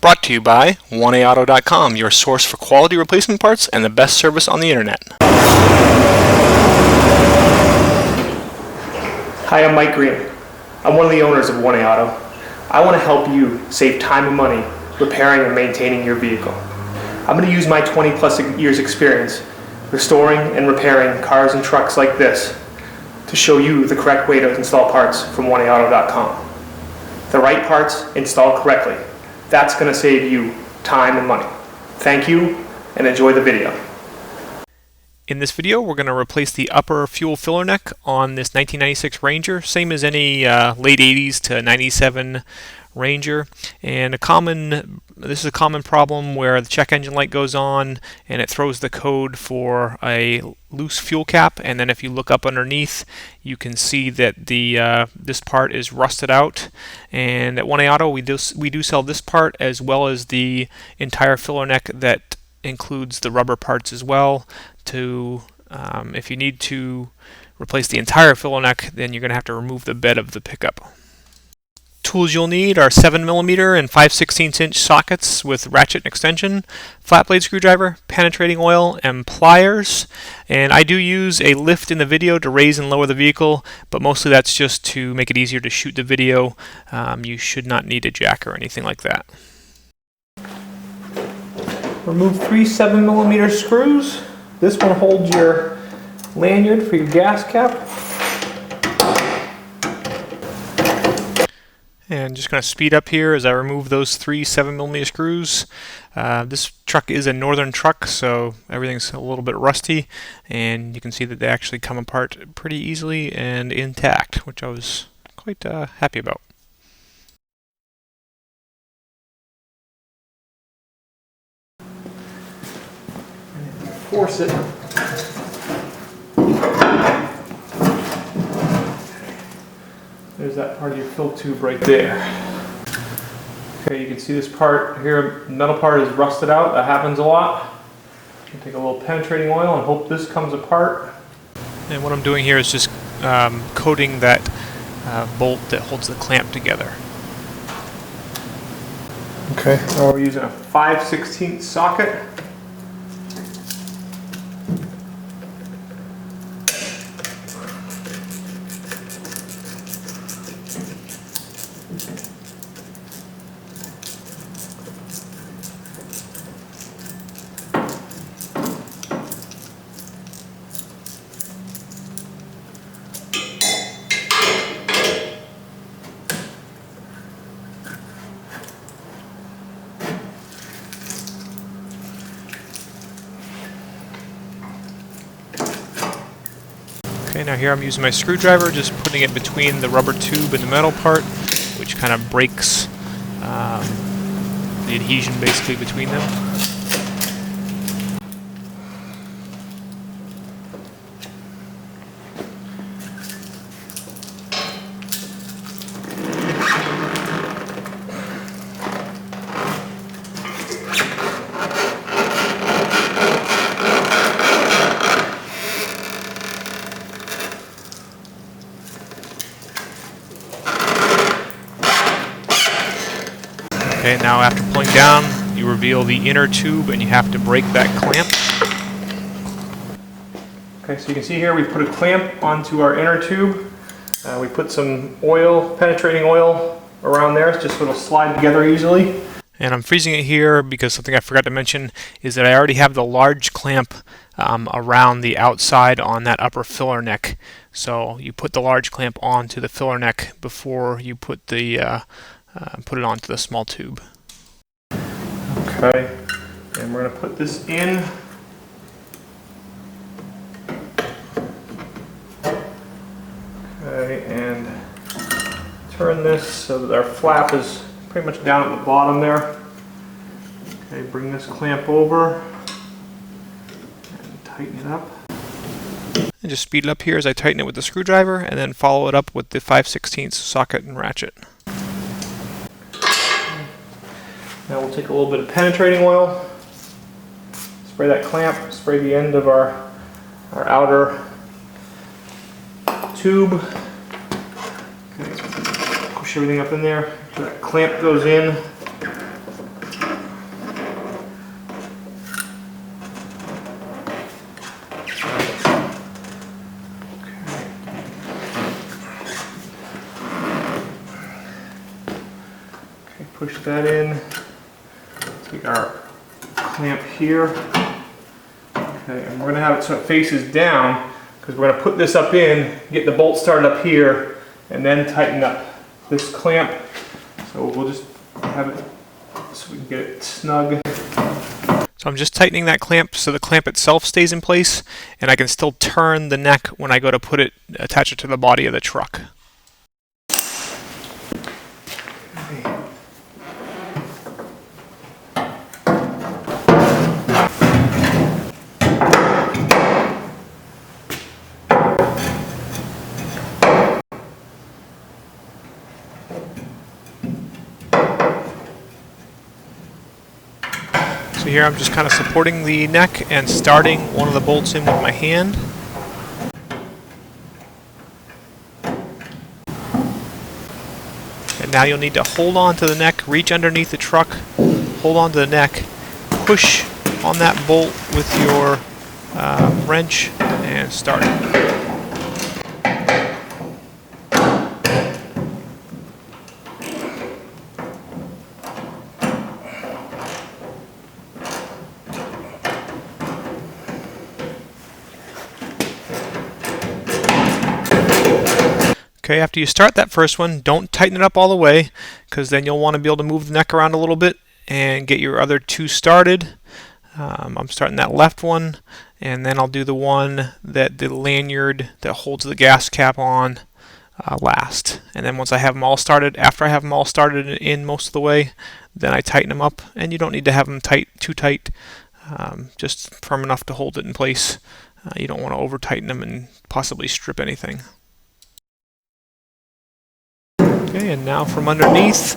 Brought to you by 1AAuto.com, your source for quality replacement parts and the best service on the internet. Hi, I'm Mike Green. I'm one of the owners of 1A Auto. I want to help you save time and money repairing and maintaining your vehicle. I'm going to use my 20 plus years experience restoring and repairing cars and trucks like this to show you the correct way to install parts from 1AAuto.com. The right parts installed correctly. That's going to save you time and money. Thank you, and enjoy the video. In this video, we're going to replace the upper fuel filler neck on this 1996 Ranger, same as any late 80s to 97 Ranger. And this is a common problem where the check engine light goes on and it throws the code for a loose fuel cap, and then if you look up underneath you can see that this part is rusted out. And at 1A Auto we do sell this part as well as the entire filler neck that includes the rubber parts as well. If you need to replace the entire filler neck, then you're going to have to remove the bed of the pickup. Tools you'll need are 7mm and 5/16" sockets with ratchet and extension, flat blade screwdriver, penetrating oil, and pliers. And I do use a lift in the video to raise and lower the vehicle, but mostly that's just to make it easier to shoot the video. You should not need a jack or anything like that. Remove 3 7mm screws. This one holds your lanyard for your gas cap. And just going to speed up here as I remove those 3 7mm screws. This truck is a northern truck, so everything's a little bit rusty, and you can see that they actually come apart pretty easily and intact, which I was quite happy about. Force it. There's that part of your fill tube right there. Okay, you can see this part here, the metal part is rusted out. That happens a lot. Take a little penetrating oil and hope this comes apart. And what I'm doing here is just coating that bolt that holds the clamp together. Okay, now we're using a 5/16 socket. Okay, now here I'm using my screwdriver, just putting it between the rubber tube and the metal part, which kind of breaks the adhesion basically between them. Okay, now after pulling down, you reveal the inner tube and you have to break that clamp. Okay, so you can see here we put a clamp onto our inner tube. We put some oil, penetrating oil around there just so it'll slide together easily. And I'm freezing it here because something I forgot to mention is that I already have the large clamp around the outside on that upper filler neck. So you put the large clamp onto the filler neck before you put it onto the small tube. Okay, and we're going to put this in. Okay, and turn this so that our flap is pretty much down at the bottom there. Okay, bring this clamp over and tighten it up. And just speed it up here as I tighten it with the screwdriver, and then follow it up with the 5/16 socket and ratchet. Now we'll take a little bit of penetrating oil, spray that clamp, spray the end of our outer tube. Okay, push everything up in there so that clamp goes in. push that in. Take our clamp here. Okay, and we're going to have it so it faces down because we're going to put this up in, get the bolt started up here, and then tighten up this clamp. So we'll just have it so we can get it snug. So I'm just tightening that clamp so the clamp itself stays in place, and I can still turn the neck when I go to attach it to the body of the truck. So here I'm just kind of supporting the neck and starting one of the bolts in with my hand. And now you'll need to hold on to the neck, reach underneath the truck, hold on to the neck, push on that bolt with your wrench and start. Okay, after you start that first one, don't tighten it up all the way, because then you'll want to be able to move the neck around a little bit and get your other two started. I'm starting that left one, and then I'll do the one that the lanyard that holds the gas cap on last. And then once I have them all started, after I have them all started in most of the way, then I tighten them up, and you don't need to have them too tight, just firm enough to hold it in place. You don't want to over tighten them and possibly strip anything. Okay, and now from underneath,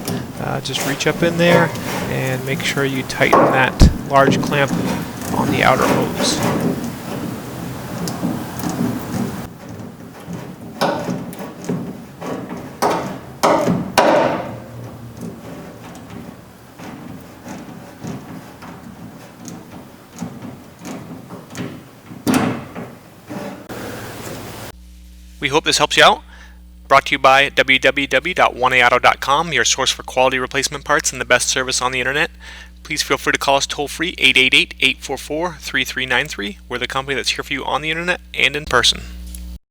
just reach up in there and make sure you tighten that large clamp on the outer hose. We hope this helps you out. Brought to you by www.oneauto.com, your source for quality replacement parts and the best service on the internet. Please feel free to call us toll-free 888-844-3393. We're the company that's here for you on the internet and in person.